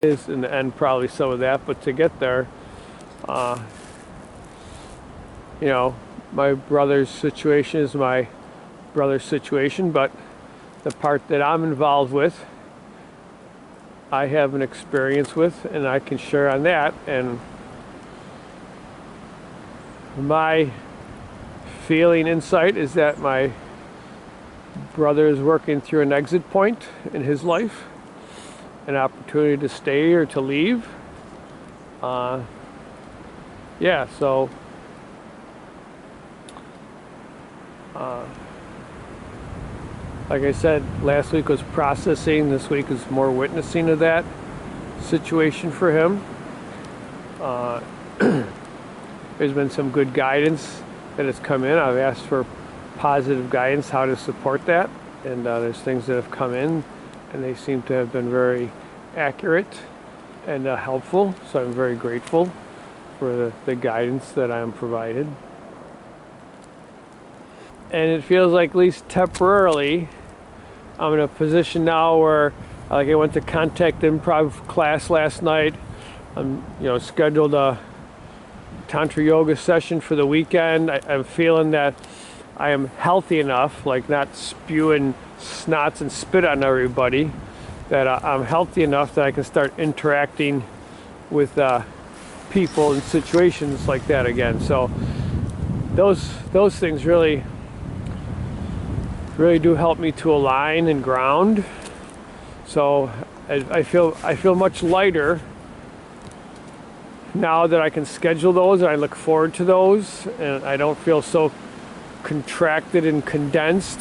is in the end probably some of that, but to get there, you know, my brother's situation is my brother's situation, but the part that I'm involved with, I have an experience with, and I can share on that. And my feeling insight is that my brother is working through an exit point in his life, an opportunity to stay or to leave. Yeah, so like I said, last week was processing, this week is more witnessing of that situation for him. There's been some good guidance that has come in. I've asked for positive guidance, how to support that, and there's things that have come in, and they seem to have been very accurate and helpful, so I'm very grateful for the guidance that I'm provided. And it feels like, at least temporarily, I'm in a position now where, like, I went to Contact Improv class last night. I'm, scheduled a Tantra Yoga session for the weekend. I'm feeling that I am healthy enough, like not spewing snots and spit on everybody, that I'm healthy enough that I can start interacting with people in situations like that again. So those things really do help me to align and ground. So I feel much lighter now that I can schedule those, and I look forward to those, and I don't feel so contracted and condensed.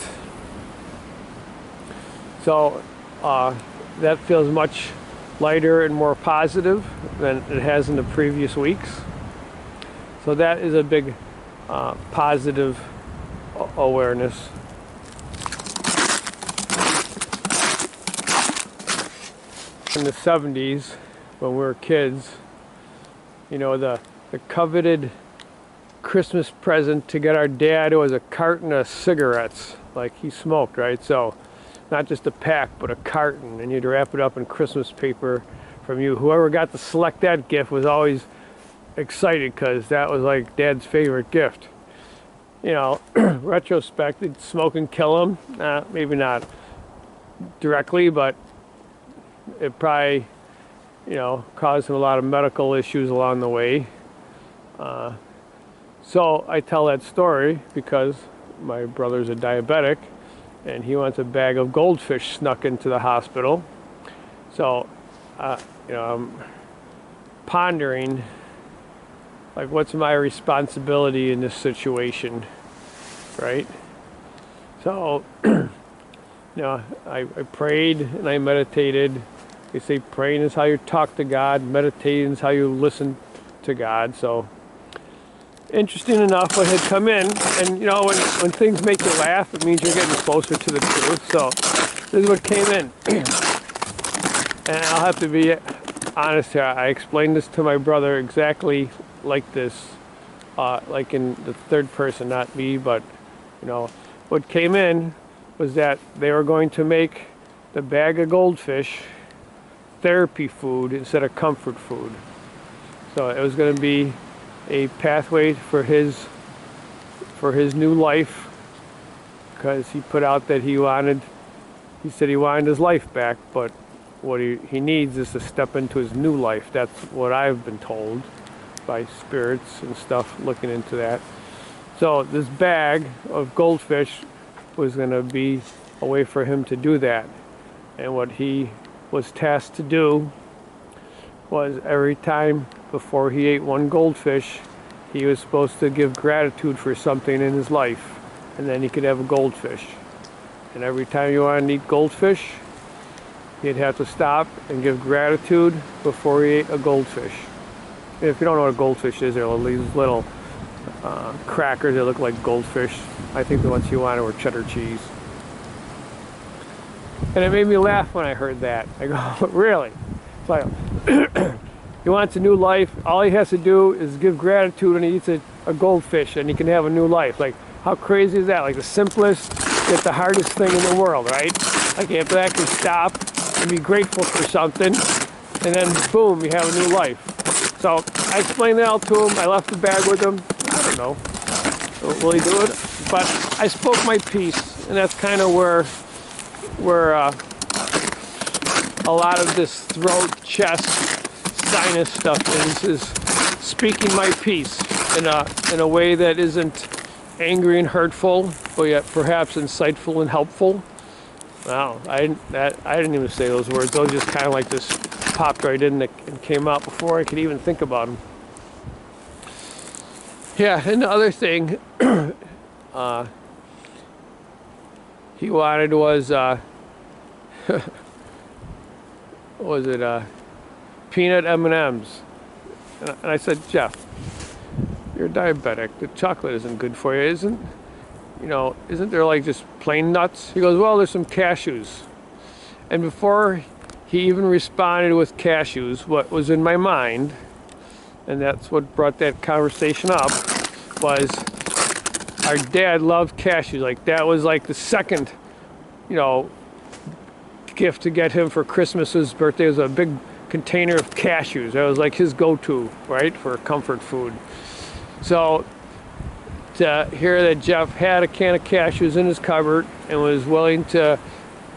So that feels much lighter and more positive than it has in the previous weeks. So that is a big positive awareness. In the 70s, when we were kids, the coveted Christmas present to get our dad was a carton of cigarettes. Like, he smoked, right? So not just a pack, but a carton, and you'd wrap it up in Christmas paper from you. Whoever got to select that gift was always excited, because that was like Dad's favorite gift. Retrospect, did smoking kill him? Maybe not directly, but it probably, caused him a lot of medical issues along the way. So I tell that story because my brother's a diabetic, and he wants a bag of goldfish snuck into the hospital. So, I'm pondering, like, what's my responsibility in this situation, right? So, I prayed and I meditated. They say praying is how you talk to God, meditating is how you listen to God. So, interesting enough, what had come in, and when things make you laugh, it means you're getting closer to the truth. So this is what came in. And I'll have to be honest here, I explained this to my brother exactly like this, like in the third person, not me, but what came in was that they were going to make the bag of goldfish therapy food instead of comfort food. So it was going to be a pathway for his new life, because he put out that he said he wanted his life back, but what he needs is to step into his new life. That's what I've been told by spirits and stuff looking into that. So this bag of goldfish was going to be a way for him to do that. And what he was tasked to do was, every time before he ate one goldfish, he was supposed to give gratitude for something in his life, and then he could have a goldfish. And every time you wanted to eat goldfish, he'd have to stop and give gratitude before he ate a goldfish. And if you don't know what a goldfish is, they're these little crackers that look like goldfish. I think the ones he wanted were cheddar cheese. And it made me laugh when I heard that. I go, really? It's like, he wants a new life. All he has to do is give gratitude, and he eats a goldfish, and he can have a new life. Like, how crazy is that? Like, the simplest yet the hardest thing in the world, right? Like, if I can stop and be grateful for something, and then boom, you have a new life. So I explained that all to him. I left the bag with him. I don't know, will he do it? But I spoke my piece, and that's kind of where a lot of this throat, chest, sinus stuff is speaking my piece in a way that isn't angry and hurtful, but yet perhaps insightful and helpful. Wow, I didn't even say those words. Those just kind of like just popped right in and came out before I could even think about them. Yeah, and the other thing he wanted was what was it? Peanut M&Ms. And I said, Jeff, you're diabetic. The chocolate isn't good for you, isn't there like just plain nuts? He goes, well, there's some cashews. And before he even responded with cashews, what was in my mind, and that's what brought that conversation up, was our dad loved cashews. Like that was like the second, gift to get him for Christmas. His birthday was a big container of cashews. That was like his go-to, right, for comfort food. So to hear that Jeff had a can of cashews in his cupboard and was willing to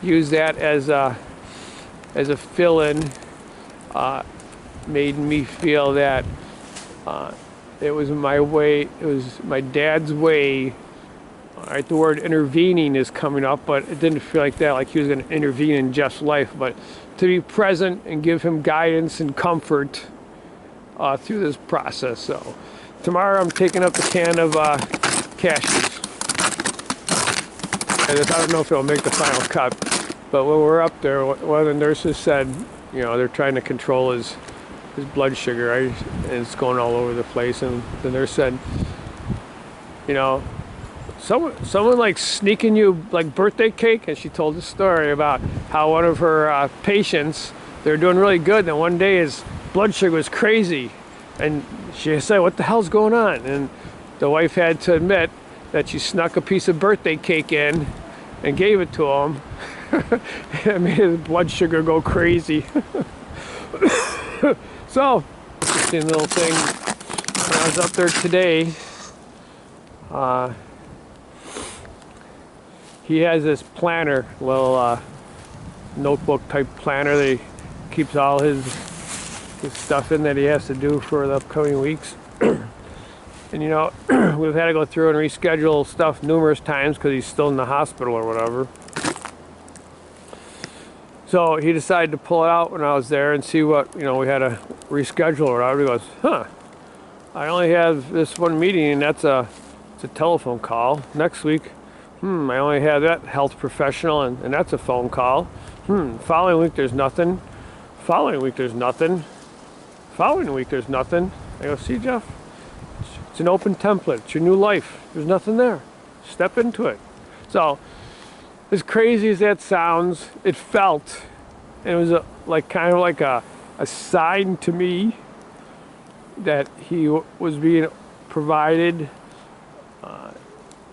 use that as a fill-in made me feel that it was my way, it was my dad's way. All right, the word intervening is coming up, but it didn't feel like that, like he was going to intervene in Jeff's life, but to be present and give him guidance and comfort through this process. So tomorrow I'm taking up the can of cashews. And I don't know if it'll make the final cut, but when we're up there, one of the nurses said, they're trying to control his blood sugar, right? And it's going all over the place. And the nurse said, someone like sneaking you like birthday cake. And she told the story about how one of her patients, they're doing really good, and then one day his blood sugar was crazy. And she said, what the hell's going on? And the wife had to admit that she snuck a piece of birthday cake in and gave it to him. It made his blood sugar go crazy. So, interesting little thing. When I was up there today, he has this planner, little notebook type planner that he keeps all his stuff in that he has to do for the upcoming weeks. And we've had to go through and reschedule stuff numerous times because he's still in the hospital or whatever. So he decided to pull it out when I was there and see what, we had to reschedule or whatever. He goes, I only have this one meeting, and it's a telephone call. Next week, I only have that health professional, and that's a phone call. Following week, there's nothing. Following week, there's nothing. Following week, there's nothing. I go, see, Jeff? It's an open template. It's your new life. There's nothing there. Step into it. So, as crazy as that sounds, it felt, and it was kind of like a sign to me that he was being provided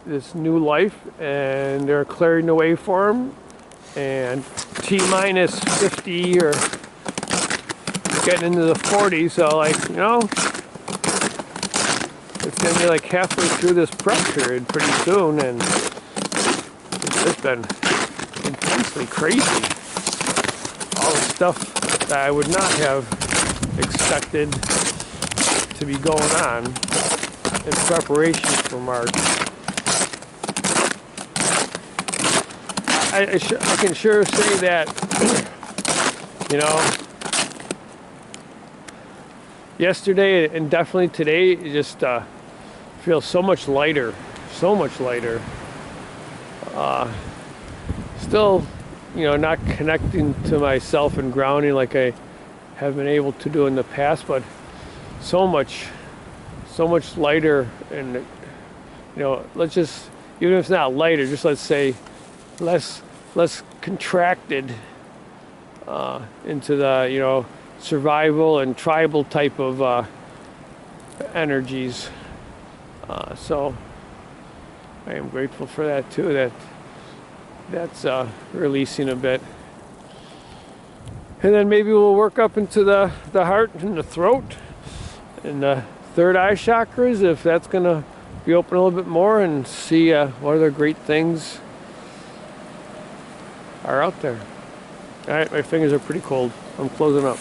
this new life, and they're clearing the way for him. And Tminus42 or getting into the 40s, so it's gonna be like halfway through this prep period pretty soon, and it's just been intensely crazy. All the stuff that I would not have expected to be going on in preparation for March. I can sure say that, yesterday and definitely today, it just feels so much lighter, so much lighter. Still, not connecting to myself and grounding like I have been able to do in the past, but so much lighter. And let's just, even if it's not lighter, just let's say less contracted into the survival and tribal type of energies. So I am grateful for that too. That's releasing a bit. And then maybe we'll work up into the heart and the throat and the third eye chakras, if that's going to be open a little bit more, and see what other great things are out there. All right, my fingers are pretty cold. I'm closing up.